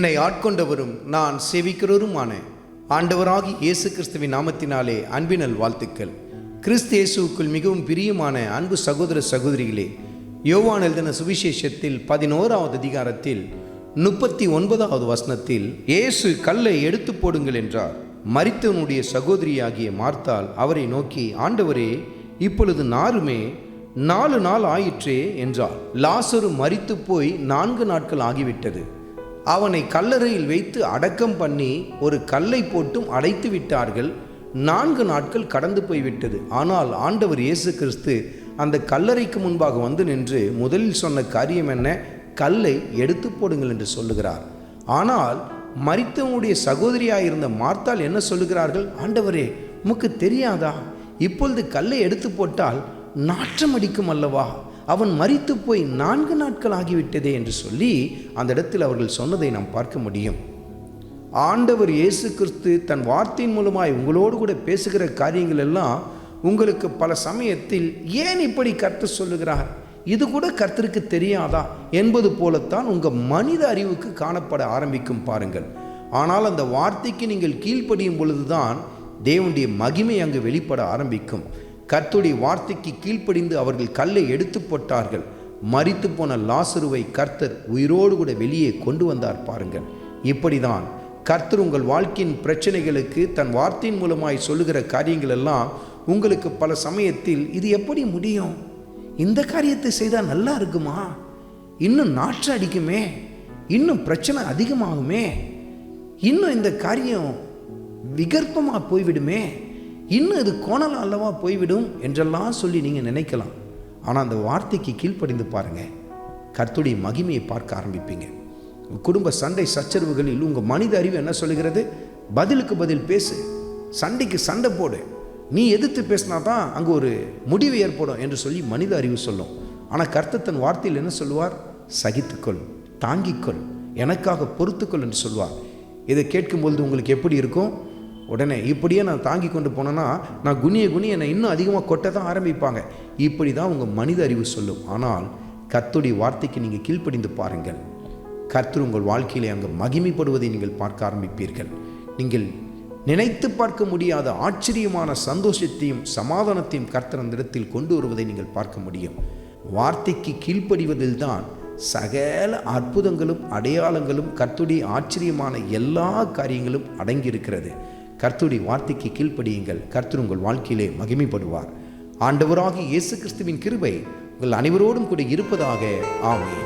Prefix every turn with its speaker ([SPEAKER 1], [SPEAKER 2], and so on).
[SPEAKER 1] என்னை ஆட்கொண்டவரும் நான் சேவிக்கிறவருமான ஆண்டவராகி இயேசு கிறிஸ்துவின் நாமத்தினாலே அன்பினல் வாழ்த்துக்கள். கிறிஸ்து இயேசுவுக்குள் மிகவும் பிரியமான அன்பு சகோதர சகோதரிகளே, யோவான் எழுதின சுவிசேஷத்தில் 11வது அதிகாரத்தில் 39வது வசனத்தில் இயேசு கல்லை எடுத்து போடுங்கள் என்றார். மரித்தவனுடைய சகோதரியாகிய மார்த்தாள் அவரை நோக்கி, ஆண்டவரே, இப்பொழுது நாருமே 4 நாள் ஆயிற்றே என்றார். லாசரு மரித்து போய் 4 நாட்கள் ஆகிவிட்டது. அவனை கல்லறையில் வைத்து அடக்கம் பண்ணி ஒரு கல்லை போட்டும் அடைத்து விட்டார்கள். 4 நாட்கள் கடந்து போய்விட்டது. ஆனால் ஆண்டவர் இயேசு கிறிஸ்து அந்த கல்லறைக்கு முன்பாக வந்து நின்று முதலில் சொன்ன காரியம் என்ன? கல்லை எடுத்து போடுங்கள் என்று சொல்லுகிறார். ஆனால் மரித்தவனுடைய சகோதரியாயிருந்த மார்த்தாள் என்ன சொல்லுகிறார்கள்? ஆண்டவரே, உமக்கு தெரியாதா? இப்பொழுது கல்லை எடுத்து போட்டால் நாற்றம் அடிக்கும் அல்லவா? அவன் மரித்து போய் 4 நாட்கள் ஆகிவிட்டதே என்று சொல்லி அந்த இடத்தில் அவர்கள் சொன்னதை நாம் பார்க்க முடியும். ஆண்டவர் இயேசு கிறிஸ்து தன் வார்த்தையின் மூலமாய் உங்களோடு கூட பேசுகிற காரியங்கள் எல்லாம் உங்களுக்கு பல சமயத்தில் ஏன் இப்படி கர்த்தர் சொல்லுகிறார், இது கூட கர்த்தருக்கு தெரியாதா என்பது போலத்தான் உங்கள் மனித அறிவுக்கு காணப்பட ஆரம்பிக்கும் பாருங்கள். ஆனால் அந்த வார்த்தைக்கு நீங்கள் கீழ்ப்படியும் பொழுதுதான் தேவனுடைய மகிமை அங்கு வெளிப்பட ஆரம்பிக்கும். கர்த்தருடைய வார்த்தைக்கு கீழ்ப்படிந்து அவர்கள் கல்லை எடுத்து போட்டார்கள். மரித்து போன லாசருவை கர்த்தர் உயிரோடு கூட வெளியே கொண்டு வந்தார் பாருங்கள். இப்படிதான் கர்த்தர் உங்கள் வாழ்க்கையின் பிரச்சனைகளுக்கு தன் வார்த்தையின் மூலமாய் சொல்லுகிற காரியங்கள் எல்லாம் உங்களுக்கு பல சமயத்தில் இது எப்படி முடியும், இந்த காரியத்தை செய்தால் நல்லா இருக்குமா, இன்னும் நாற்றம் அடிக்குமே, இன்னும் பிரச்சனை அதிகமாகுமே, இன்னும் இந்த காரியம் விகற்பமாக போய்விடுமே, இன்னும் இது கோணல் அல்லவா போய்விடும் என்றெல்லாம் சொல்லி நீங்கள் நினைக்கலாம். ஆனால் அந்த வார்த்தைக்கு கீழ்ப்படிந்து பாருங்கள், கர்த்தருடைய மகிமையை பார்க்க ஆரம்பிப்பீங்க. குடும்ப சண்டை சச்சரவுகளில் உங்கள் மனித அறிவு என்ன சொல்லுகிறது? பதிலுக்கு பதில் பேசு, சண்டைக்கு சண்டை போடு, நீ எதிர்த்து பேசினா தான் அங்கே ஒரு முடிவு ஏற்படும் என்று சொல்லி மனித அறிவு சொல்லும். ஆனால் கர்த்தர் தன் வார்த்தையில் என்ன சொல்லுவார்? சகித்துக்கொள், தாங்கிக்கொள், எனக்காக பொறுத்துக்கொள் என்று சொல்வார். இதை கேட்கும்பொழுது உங்களுக்கு எப்படி இருக்கும்? உடனே இப்படியே நான் தாங்கி கொண்டு போனேன்னா நான் குனிய என்னை இன்னும் அதிகமாக கொட்ட தான் ஆரம்பிப்பாங்க. இப்படி தான் உங்கள் மனித அறிவு சொல்லும். ஆனால் கர்த்தருடைய வார்த்தைக்கு நீங்கள் கீழ்ப்படிந்து பாருங்கள். கர்த்தர் உங்கள் வாழ்க்கையிலே அங்கே மகிமைப்படுவதை நீங்கள் பார்க்க ஆரம்பிப்பீர்கள். நீங்கள் நினைத்து பார்க்க முடியாத ஆச்சரியமான சந்தோஷத்தையும் சமாதானத்தையும் கர்த்தர் அந்த இடத்தில் கொண்டு வருவதை நீங்கள் பார்க்க முடியும். வார்த்தைக்கு கீழ்ப்படிவதில் தான் சகல அற்புதங்களும் அடையாளங்களும் கர்த்தருடைய ஆச்சரியமான எல்லா காரியங்களும் அடங்கியிருக்கிறது. கர்த்தருடைய வார்த்தைக்கு கீழ்ப்படியுங்கள், கர்த்தர் உங்கள் வாழ்க்கையிலே மகிமைப்படுவார். ஆண்டவராகிய இயேசு கிறிஸ்துவின் கிருபை உங்கள் அனைவரோடும் கூட இருப்பதாக. ஆமென்.